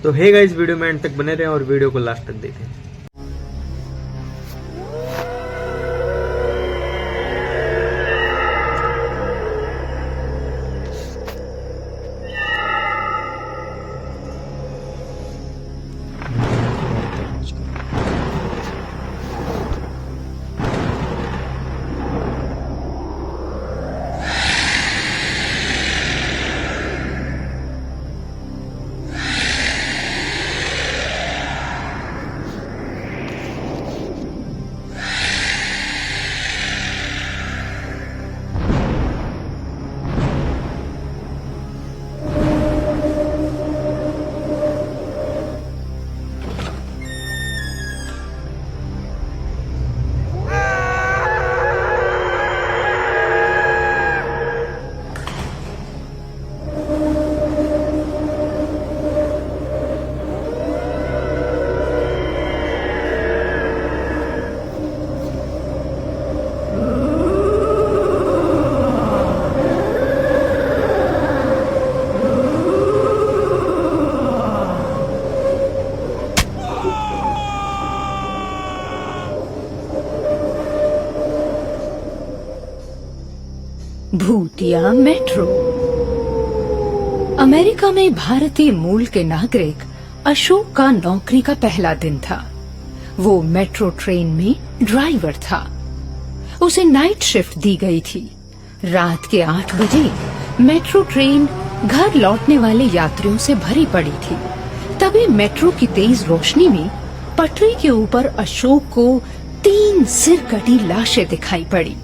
तो hey guys, video में and तक बने रहें और वीडियो को लास्ट तक देखें। भूतिया मेट्रो। अमेरिका में भारतीय मूल के नागरिक अशोक का नौकरी का पहला दिन था। वो मेट्रो ट्रेन में ड्राइवर था। उसे नाइट शिफ्ट दी गई थी। रात के 8 बजे मेट्रो ट्रेन घर लौटने वाले यात्रियों से भरी पड़ी थी। तभी मेट्रो की तेज रोशनी में पटरी के ऊपर अशोक को 3 सिरकटी लाशें दिखाई पड़ी।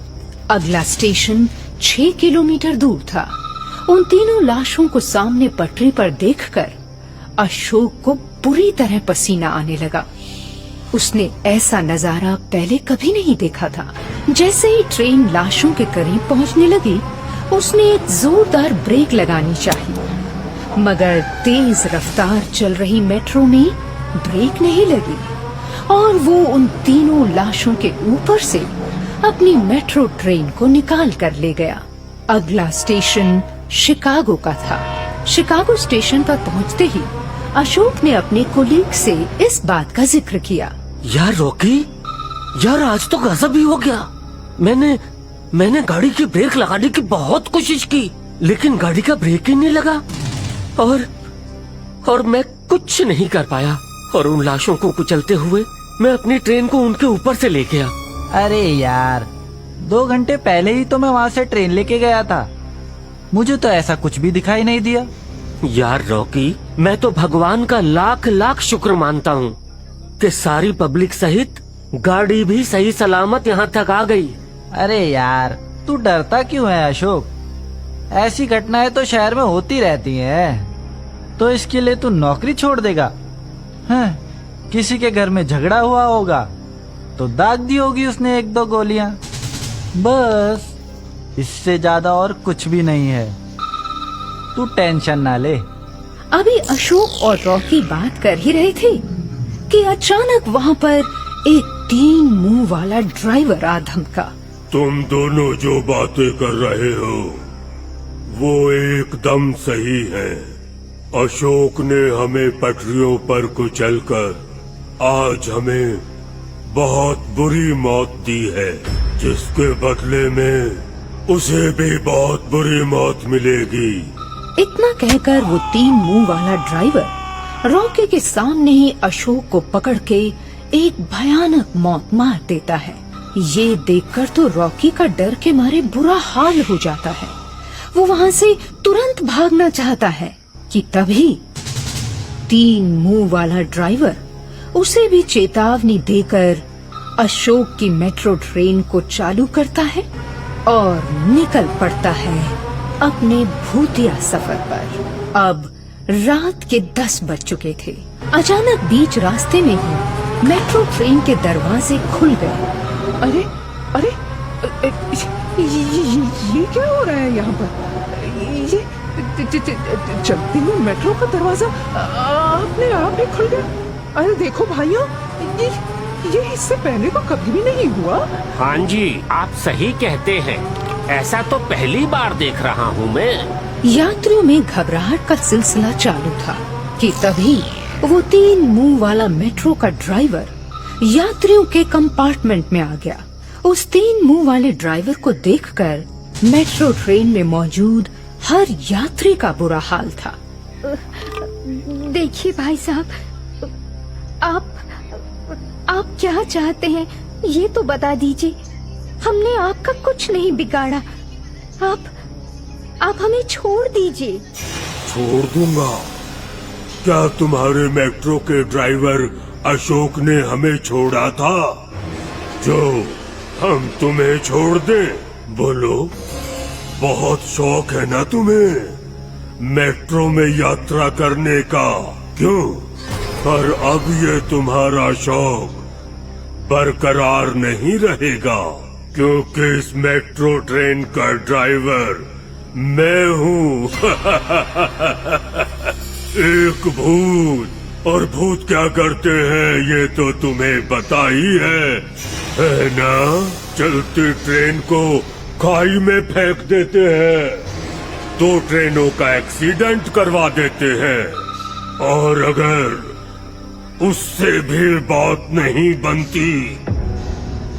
अगला स्टेशन 6 किलोमीटर दूर था। उन तीनों लाशों को सामने पटरी पर देखकर अशोक को बुरी तरह पसीना आने लगा। उसने ऐसा नजारा पहले कभी नहीं देखा था। जैसे ही ट्रेन लाशों के करीब पहुंचने लगी, उसने एक जोरदार ब्रेक लगानी चाहिए, मगर तेज रफ्तार चल रही मेट्रो में ब्रेक नहीं लगी और वो उन तीनों लाशों के ऊपर से अपनी मेट्रो ट्रेन को निकाल कर ले गया। अगला स्टेशन शिकागो का था। शिकागो स्टेशन पर पहुंचते ही अशोक ने अपने कोलीग से इस बात का जिक्र किया। यार रॉकी, यार आज तो गजब ही हो गया। मैंने गाड़ी की ब्रेक लगाने की बहुत कोशिश की, लेकिन गाड़ी का ब्रेक ही नहीं लगा और मैं कुछ नहीं कर पाया और उन लाशों को कुचलते हुए मैं अपनी ट्रेन को उनके ऊपर से ले गया। अरे यार, 2 घंटे पहले ही तो मैं वहाँ से ट्रेन लेके गया था। मुझे तो ऐसा कुछ भी दिखाई नहीं दिया। यार रॉकी, मैं तो भगवान का लाख लाख शुक्र मानता हूँ कि सारी पब्लिक सहित गाड़ी भी सही सलामत यहाँ तक आ गई। अरे यार, तू डरता क्यों है अशोक? ऐसी घटनाएं तो शहर में होती रहती हैं। तो इसके लिए तू नौकरी छोड़ देगा? हैं? किसी के घर में झगड़ा हुआ होगा तो दाग दी होगी उसने 1-2 गोलियां, बस। इससे ज्यादा और कुछ भी नहीं है। तू टेंशन ना ले। अभी अशोक और रॉकी बात कर ही रहे थे कि अचानक वहाँ पर एक 3 मुंह वाला ड्राइवर आ धमका। तुम दोनों जो बातें कर रहे हो वो एकदम सही है। अशोक ने हमें पटरियों पर कुचलकर आज हमें बहुत बुरी मौत दी है, जिसके बदले में उसे भी बहुत बुरी मौत मिलेगी। इतना कहकर वो 3 मुंह वाला ड्राइवर रॉकी के सामने ही अशोक को पकड़ के एक भयानक मौत मार देता है। ये देखकर तो रॉकी का डर के मारे बुरा हाल हो जाता है। वो वहाँ से तुरंत भागना चाहता है कि तभी 3 मुंह वाला ड्राइवर उसे भी चेतावनी देकर अशोक की मेट्रो ट्रेन को चालू करता है और निकल पड़ता है अपने भूतिया सफर पर। अब रात के 10 बज चुके थे। अचानक बीच रास्ते में ही मेट्रो ट्रेन के दरवाजे खुल गए। अरे अरे ये क्या हो रहा है यहाँ पर? ये चलती हुई मेट्रो का दरवाजा अपने आप ही खुल गया। अरे देखो भाइयों, ये इससे पहले तो कभी भी नहीं हुआ। हाँ जी, आप सही कहते हैं। ऐसा तो पहली बार देख रहा हूँ मैं। यात्रियों में घबराहट का सिलसिला चालू था कि तभी वो 3 मुंह वाला मेट्रो का ड्राइवर यात्रियों के कंपार्टमेंट में आ गया। उस 3 मुंह वाले ड्राइवर को देखकर मेट्रो ट्रेन में मौजूद हर यात्री का बुरा हाल था। देखिए भाई साहब, आप क्या चाहते हैं ये तो बता दीजिए। हमने आपका कुछ नहीं बिगाड़ा। आप हमें छोड़ दीजिए। छोड़ दूंगा? क्या तुम्हारे मेट्रो के ड्राइवर अशोक ने हमें छोड़ा था जो हम तुम्हें छोड़ दें? बोलो, बहुत शौक है ना तुम्हें मेट्रो में यात्रा करने का, क्यों? पर अब ये तुम्हारा शौक बरकरार नहीं रहेगा, क्योंकि इस मेट्रो ट्रेन का ड्राइवर मैं हूँ। एक भूत, और भूत क्या करते हैं ये तो तुम्हें पता ही है ना? चलती ट्रेन को खाई में फेंक देते हैं, 2 ट्रेनों का एक्सीडेंट करवा देते हैं, और अगर उससे भी बात नहीं बनती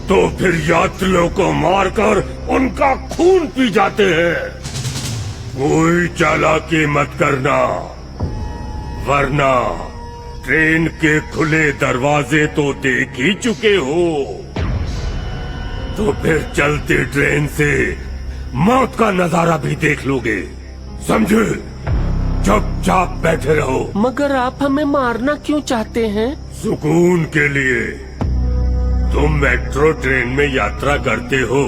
तो फिर यात्रियों को मारकर उनका खून पी जाते हैं। कोई चालाकी मत करना, वरना ट्रेन के खुले दरवाजे तो देख ही चुके हो, तो फिर चलती ट्रेन से मौत का नजारा भी देख लोगे। समझे? चुपचाप बैठे रहो। मगर आप हमें मारना क्यों चाहते हैं? सुकून के लिए। तुम मेट्रो ट्रेन में यात्रा करते हो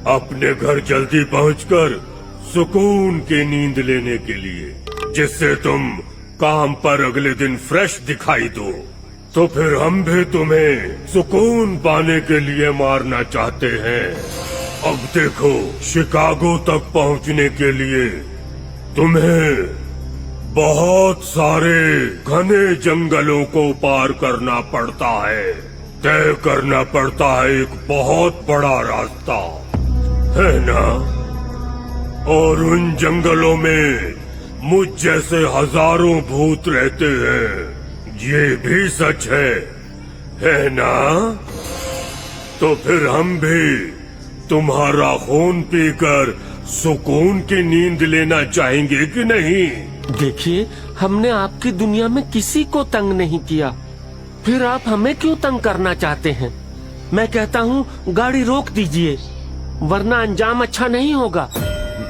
अपने घर जल्दी पहुंचकर सुकून की नींद लेने के लिए, जिससे तुम काम पर अगले दिन फ्रेश दिखाई दो। तो फिर हम भी तुम्हें सुकून पाने के लिए मारना चाहते हैं। अब देखो, शिकागो तक पहुंचने के लिए तुम्हें बहुत सारे घने जंगलों को पार करना पड़ता है, तय करना पड़ता है एक बहुत बड़ा रास्ता, है ना? और उन जंगलों में मुझ जैसे हजारों भूत रहते हैं, ये भी सच है ना? तो फिर हम भी तुम्हारा खून पीकर सुकून की नींद लेना चाहेंगे कि नहीं? देखिए, हमने आपकी दुनिया में किसी को तंग नहीं किया, फिर आप हमें क्यों तंग करना चाहते हैं? मैं कहता हूँ गाड़ी रोक दीजिए, वरना अंजाम अच्छा नहीं होगा।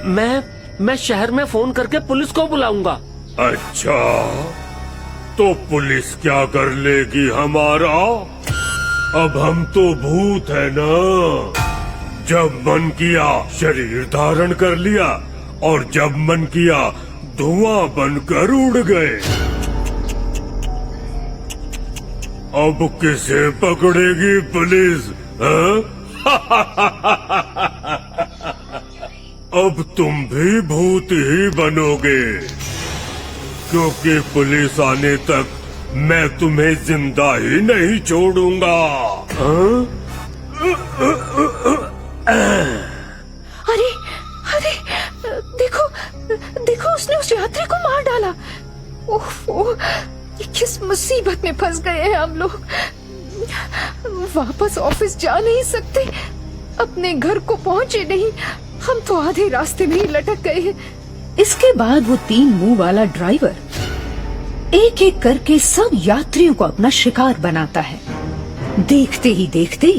मैं शहर में फोन करके पुलिस को बुलाऊंगा। अच्छा, तो पुलिस क्या कर लेगी हमारा? अब हम तो भूत है ना। जब मन किया शरीर धारण कर लिया, और जब मन किया धुआं बनकर उड़ गए। अब किसे पकड़ेगी पुलिस? अब तुम भी भूत ही बनोगे, क्योंकि पुलिस आने तक मैं तुम्हें जिंदा ही नहीं छोड़ूंगा। अरे अरे, देखो उसने उस यात्री को मार डाला। ओह, ये किस मुसीबत में फंस गए हैं हम लोग। वापस ऑफिस जा नहीं सकते, अपने घर को पहुंचे नहीं, हम तो आधे रास्ते में ही लटक गए हैं। इसके बाद वो 3 मुंह वाला ड्राइवर एक एक करके सब यात्रियों को अपना शिकार बनाता है। देखते ही देखते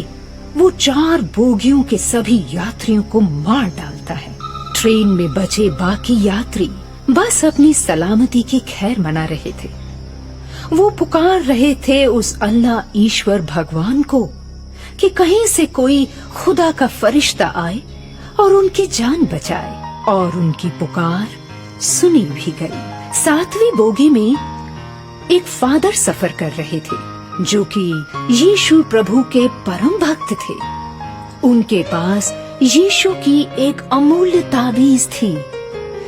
वो 4 बोगियों के सभी यात्रियों को मार डालता है। ट्रेन में बचे बाकी यात्री बस अपनी सलामती की खैर मना रहे थे। वो पुकार रहे थे उस अल्लाह ईश्वर भगवान को कि कहीं से कोई खुदा का फरिश्ता आए और उनकी जान बचाए, और उनकी पुकार सुनी भी गई। 7वीं बोगी में एक फादर सफर कर रहे थे, जो कि यीशु प्रभु के परम भक्त थे। उनके पास यीशु की एक अमूल्य ताबीज थी,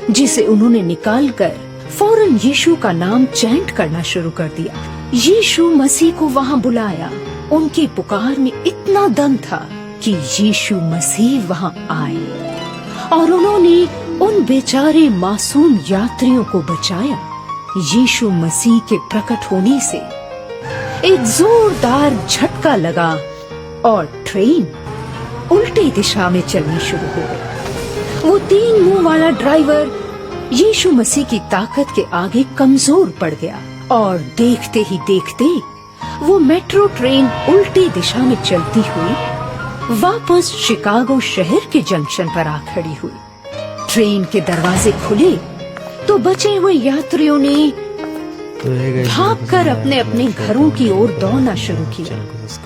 जिसे उन्होंने निकालकर फौरन यीशु का नाम चैंट करना शुरू कर दिया। यीशु मसीह को वहाँ बुलाया। उनकी पुकार में इतना दम था कि यीशु मसीह वहाँ आए और उन्होंने उन बेचारे मासूम यात्रियों को बचाया यीशु मसीह के प्रकट होने से एक जोरदार झटका लगा और ट्रेन उल्टी दिशा में चलनी शुरू हो गई। वो 3 मुंह वाला ड्राइवर यीशु मसीह की ताकत के आगे कमजोर पड़ गया और देखते ही देखते वो मेट्रो ट्रेन उल्टी दिशा में चलती हुई वापस शिकागो शहर के जंक्शन पर आ खड़ी हुई। ट्रेन के दरवाजे खुले तो बचे हुए यात्रियों ने भागकर अपने अपने घरों की ओर दौड़ना शुरू किया।